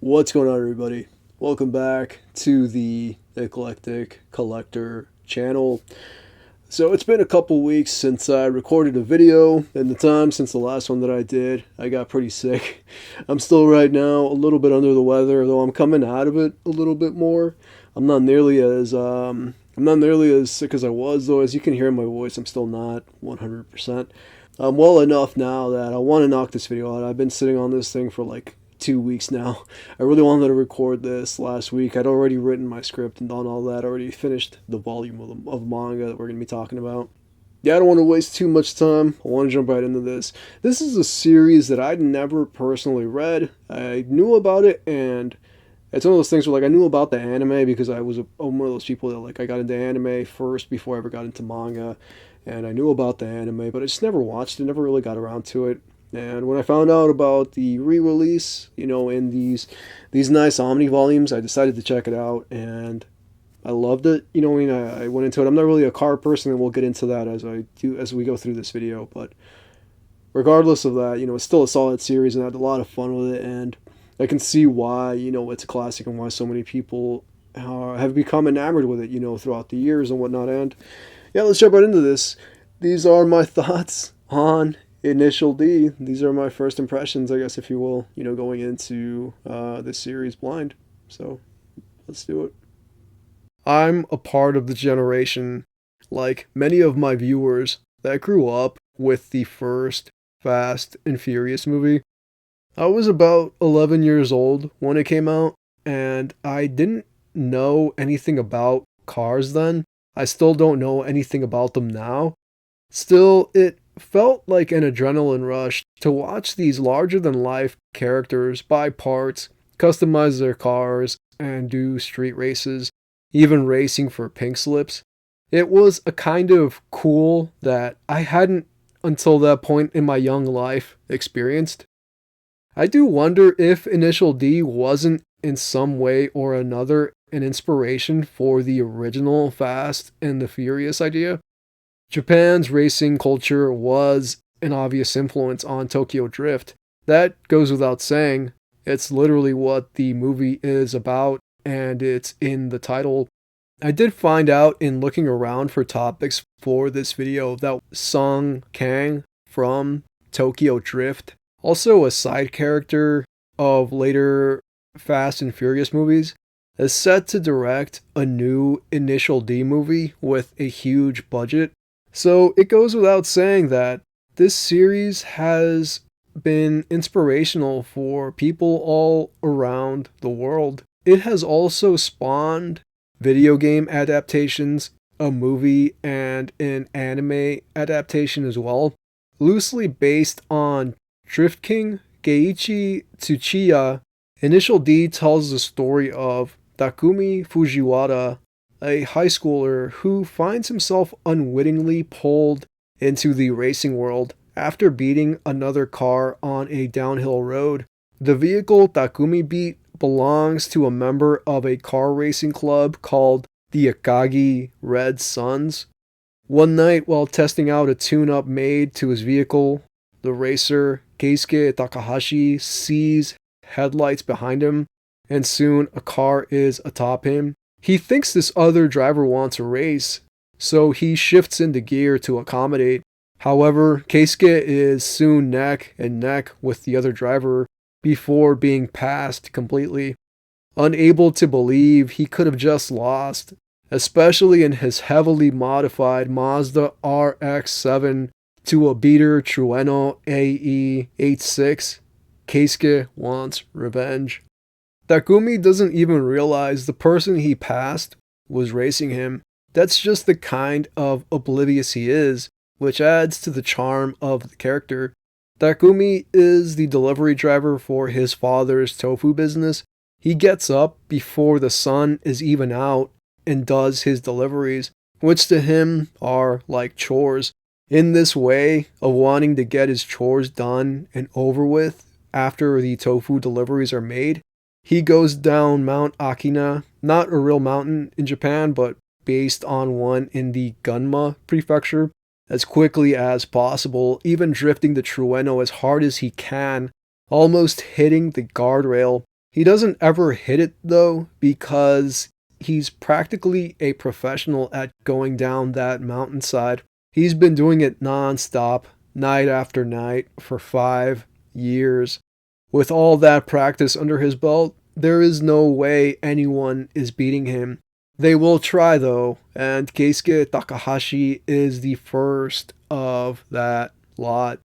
What's going on, everybody? Welcome back to the Eclectic Collector channel. So it's been a couple weeks since I recorded a video, and the time since the last one that I did, I got pretty sick. I'm still right now a little bit under the weather, though I'm coming out of it a little bit more. I'm not nearly as sick as I was, though. As you can hear in my voice, I'm still not 100%. I'm well enough now that I want to knock this video out. I've been sitting on this thing for like 2 weeks now. I really wanted to record this last week. I'd already written my script and done all that. Already finished the volume of manga that we're going to be talking about. Yeah, I don't want to waste too much time. I want to jump right into this. This is a series that I'd never personally read. I knew about it, and it's one of those things where like I knew about the anime because I'm one of those people that like I got into anime first before I ever got into manga, and I knew about the anime, but I just never watched it. Never really got around to it. And when I found out about the re-release, in these nice Omni volumes, I decided to check it out, and I loved it. I went into it. I'm not really a car person, and we'll get into that as we go through this video. But regardless of that, it's still a solid series, and I had a lot of fun with it. And I can see why it's a classic and why so many people have become enamored with it, throughout the years and whatnot. And yeah, let's jump right into this. These are my thoughts on Initial D. These are my first impressions, I guess, if you will, going into this series blind. So let's do it. I'm a part of the generation, like many of my viewers, that grew up with the first Fast and Furious movie. I was about 11 years old when it came out, and I didn't know anything about cars then. I still don't know anything about them now. Still, it felt like an adrenaline rush to watch these larger-than-life characters buy parts, customize their cars, and do street races, even racing for pink slips. It was a kind of cool that I hadn't, until that point in my young life, experienced. I do wonder if Initial D wasn't in some way or another an inspiration for the original Fast and the Furious idea. Japan's racing culture was an obvious influence on Tokyo Drift. That goes without saying. It's literally what the movie is about, and it's in the title. I did find out in looking around for topics for this video that Sung Kang from Tokyo Drift, also a side character of later Fast and Furious movies, is set to direct a new Initial D movie with a huge budget. So it goes without saying that this series has been inspirational for people all around the world. It has also spawned video game adaptations, a movie, and an anime adaptation as well, loosely based on Drift King Geiichi Tsuchiya. Initial D tells the story of Takumi Fujiwara, a high schooler who finds himself unwittingly pulled into the racing world after beating another car on a downhill road. The vehicle Takumi beat belongs to a member of a car racing club called the Akagi Red Suns. One night, while testing out a tune-up made to his vehicle, the racer Keisuke Takahashi sees headlights behind him, and soon a car is atop him. He thinks this other driver wants a race, so he shifts into gear to accommodate. However, Keisuke is soon neck and neck with the other driver before being passed completely. Unable to believe he could have just lost, especially in his heavily modified Mazda RX-7 to a beater Trueno AE86, Keisuke wants revenge. Takumi doesn't even realize the person he passed was racing him. That's just the kind of oblivious he is, which adds to the charm of the character. Takumi is the delivery driver for his father's tofu business. He gets up before the sun is even out and does his deliveries, which to him are like chores. In this way of wanting to get his chores done and over with after the tofu deliveries are made, he goes down Mount Akina, not a real mountain in Japan, but based on one in the Gunma prefecture, as quickly as possible, even drifting the Trueno as hard as he can, almost hitting the guardrail He doesn't ever hit it though, because he's practically a professional at going down that mountainside. He's been doing it nonstop, night after night, for 5 years. With all that practice under his belt, there is no way anyone is beating him. They will try though, and Keisuke Takahashi is the first of that lot.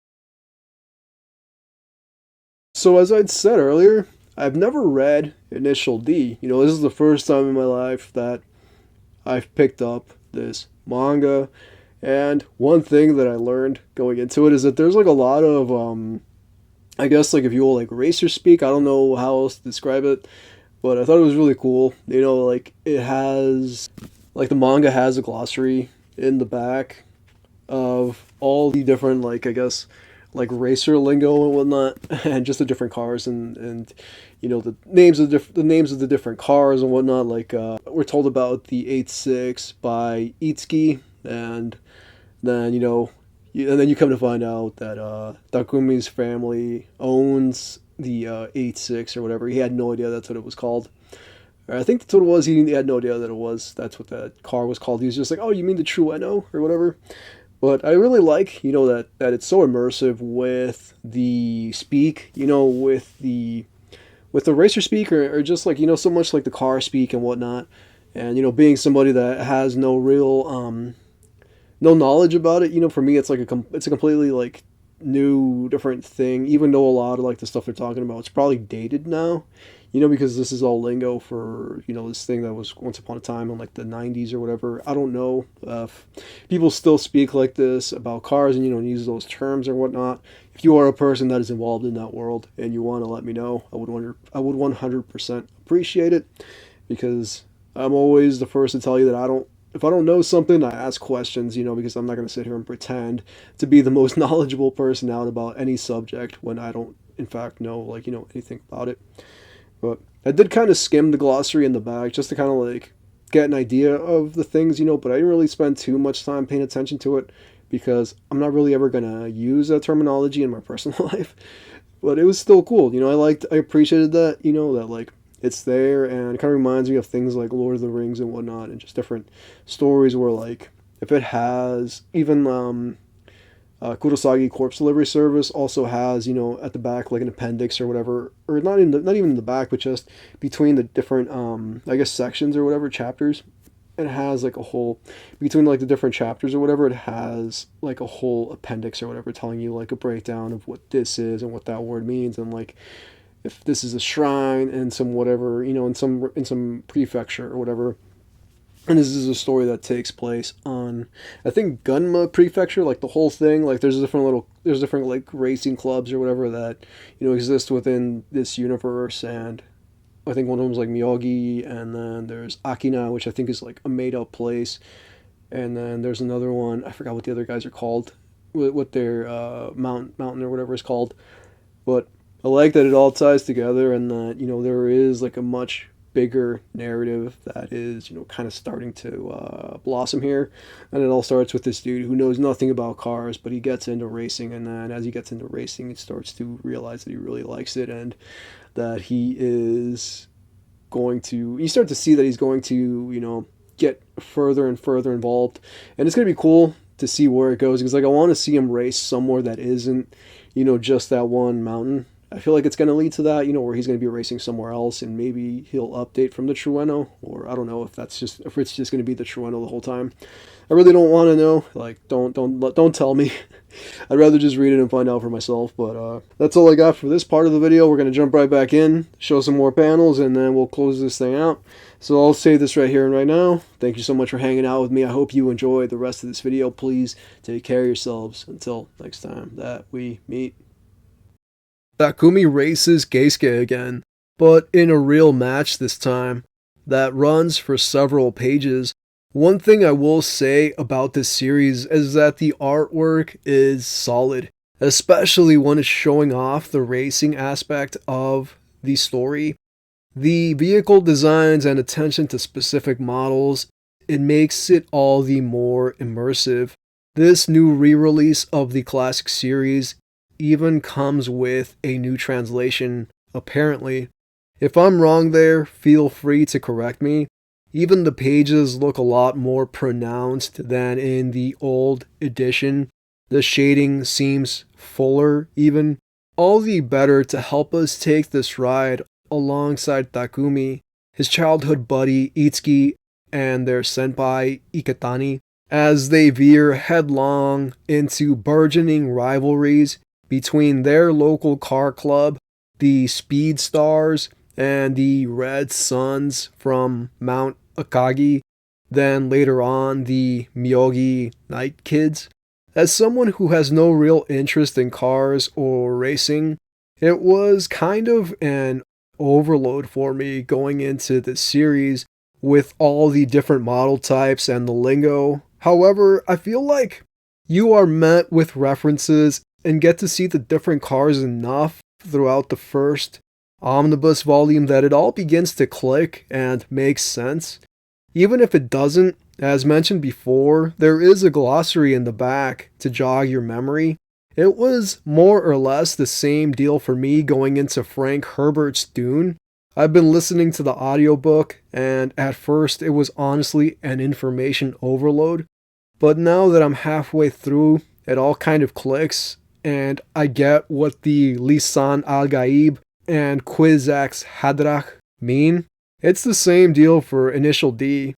So as I'd said earlier, I've never read Initial D. This is the first time in my life that I've picked up this manga. And one thing that I learned going into it is that there's like a lot of, I guess like if you will like racer speak, I don't know how else to describe it, but I thought it was really cool. Like it has, like the manga has a glossary in the back of all the different, like I guess, like racer lingo and whatnot, and just the different cars and the names of the different cars and whatnot. Like we're told about the 86 by Itsuki, and then and then you come to find out that Takumi's family owns the 86 or whatever. He had no idea that's what it was called. Or I think that's what it was. He had no idea that it was. That's what that car was called. He was just like, oh, you mean the Trueno or whatever. But I really like, that it's so immersive with the speak, with the racer speak, or just like, so much like the car speak and whatnot. And, being somebody that has no real, no knowledge about it, for me, it's like it's a completely like new, different thing, even though a lot of like the stuff they're talking about, it's probably dated now, because this is all lingo for, this thing that was once upon a time in like the 90s or whatever. I don't know if people still speak like this about cars and, use those terms or whatnot. If you are a person that is involved in that world and you want to let me know, I would 100% appreciate it, because I'm always the first to tell you that if I don't know something, I ask questions, because I'm not going to sit here and pretend to be the most knowledgeable person out about any subject when I don't, in fact, know, like, anything about it. But I did kind of skim the glossary in the back just to kind of like get an idea of the things, but I didn't really spend too much time paying attention to it, because I'm not really ever going to use that terminology in my personal life. But it was still cool. I appreciated that, that like it's there, and it kind of reminds me of things like Lord of the Rings and whatnot, and just different stories where, like, if it has even Kurosagi Corpse Delivery Service also has, at the back like an appendix or whatever, or not even in the back, but just between the different I guess sections or whatever, chapters. It has like a whole, between like the different chapters or whatever, it has like a whole appendix or whatever, telling you like a breakdown of what this is and what that word means, and like if this is a shrine in some whatever, in some prefecture or whatever. And this is a story that takes place on, I think, Gunma Prefecture, like the whole thing. Like there's different like racing clubs or whatever that, exist within this universe. And I think one of them is like Miyagi, and then there's Akina, which I think is like a made up place. And then there's another one, I forgot what the other guys are called, what their mountain or whatever is called. But I like that it all ties together, and that, there is like a much bigger narrative that is, kind of starting to blossom here. And it all starts with this dude who knows nothing about cars, but he gets into racing, and then as he gets into racing, he starts to realize that he really likes it, and that you start to see that he's going to, get further and further involved. And it's going to be cool to see where it goes, because like I want to see him race somewhere that isn't, just that one mountain. I feel like it's going to lead to that, where he's going to be racing somewhere else, and maybe he'll update from the Trueno, or I don't know if it's just going to be the Trueno the whole time. I really don't want to know. Like, don't tell me. I'd rather just read it and find out for myself. But that's all I got for this part of the video. We're going to jump right back in, show some more panels, and then we'll close this thing out. So I'll say this right here and right now. Thank you so much for hanging out with me. I hope you enjoy the rest of this video. Please take care of yourselves until next time that we meet. Takumi races Keisuke again, but in a real match this time, that runs for several pages. One thing I will say about this series is that the artwork is solid, especially when it's showing off the racing aspect of the story. The vehicle designs and attention to specific models, it makes it all the more immersive. This new re-release of the classic series even comes with a new translation, apparently. If I'm wrong there, feel free to correct me. Even the pages look a lot more pronounced than in the old edition. The shading seems fuller even. All the better to help us take this ride alongside Takumi, his childhood buddy Itsuki, and their senpai Iketani, as they veer headlong into burgeoning rivalries between their local car club, the Speed Stars, and the Red Suns from Mount Akagi, then later on the Myogi Night Kids. As someone who has no real interest in cars or racing, it was kind of an overload for me going into this series with all the different model types and the lingo. However, I feel like you are met with references and get to see the different cars enough throughout the first omnibus volume that it all begins to click and make sense. Even if it doesn't, as mentioned before, there is a glossary in the back to jog your memory. It was more or less the same deal for me going into Frank Herbert's Dune. I've been listening to the audiobook, and at first it was honestly an information overload. But now that I'm halfway through, it all kind of clicks, and I get what the Lisan al-Gaib and Kwisatz Haderach mean. It's the same deal for Initial D.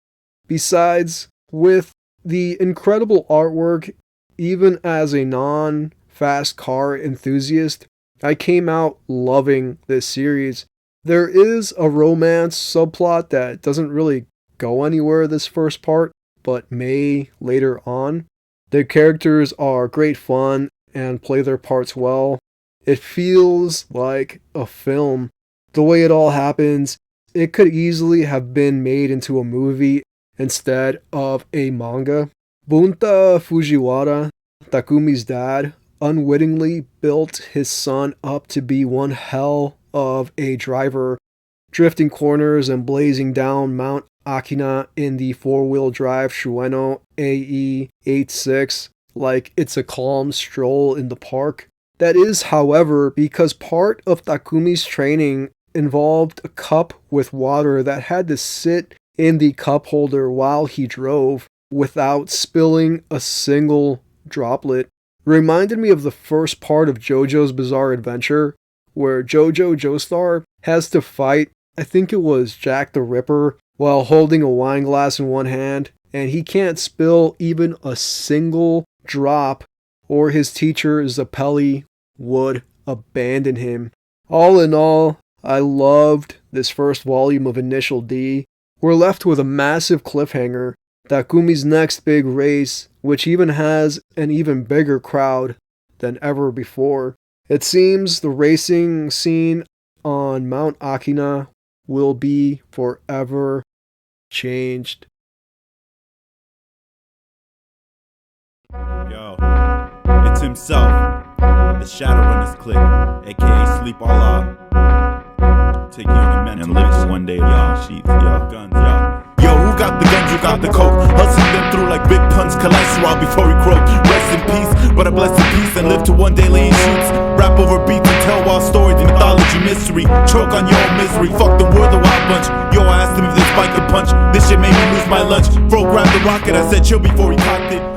Besides, with the incredible artwork, even as a non-fast car enthusiast, I came out loving this series. There is a romance subplot that doesn't really go anywhere this first part, but may later on. The characters are great fun and play their parts well. It feels like a film. The way it all happens, it could easily have been made into a movie instead of a manga. Bunta Fujiwara, Takumi's dad, unwittingly built his son up to be one hell of a driver, drifting corners and blazing down Mount Akina in the four-wheel drive Shueno AE86 like it's a calm stroll in the park. That is, however, because part of Takumi's training involved a cup with water that had to sit in the cup holder while he drove without spilling a single droplet. Reminded me of the first part of JoJo's Bizarre Adventure, where Jojo Joestar has to fight, I think it was Jack the Ripper, while holding a wine glass in one hand, and he can't spill even a single drop, or his teacher Zappelli would abandon him. All in all, I loved this first volume of Initial D. We're left with a massive cliffhanger, Takumi's next big race, which even has an even bigger crowd than ever before. It seems the racing scene on Mount Akina will be forever changed. Yo, it's himself, the shadow in his clique, aka Sleep Allah. Take you on a mental and live one day, y'all. Sheets, y'all. Guns, y'all. Yo, who got the guns, who got the coke? Hustling them through like big punch cholesterol before he croak. Rest in peace, but I bless in peace and live to one day laying shoots. Rap over beats and tell wild stories, the mythology mystery. Choke on your own misery, fuck them, we're the wild bunch. Yo, I asked him if they spike a punch. This shit made me lose my lunch. Bro grabbed the rocket, I said chill before he cocked it.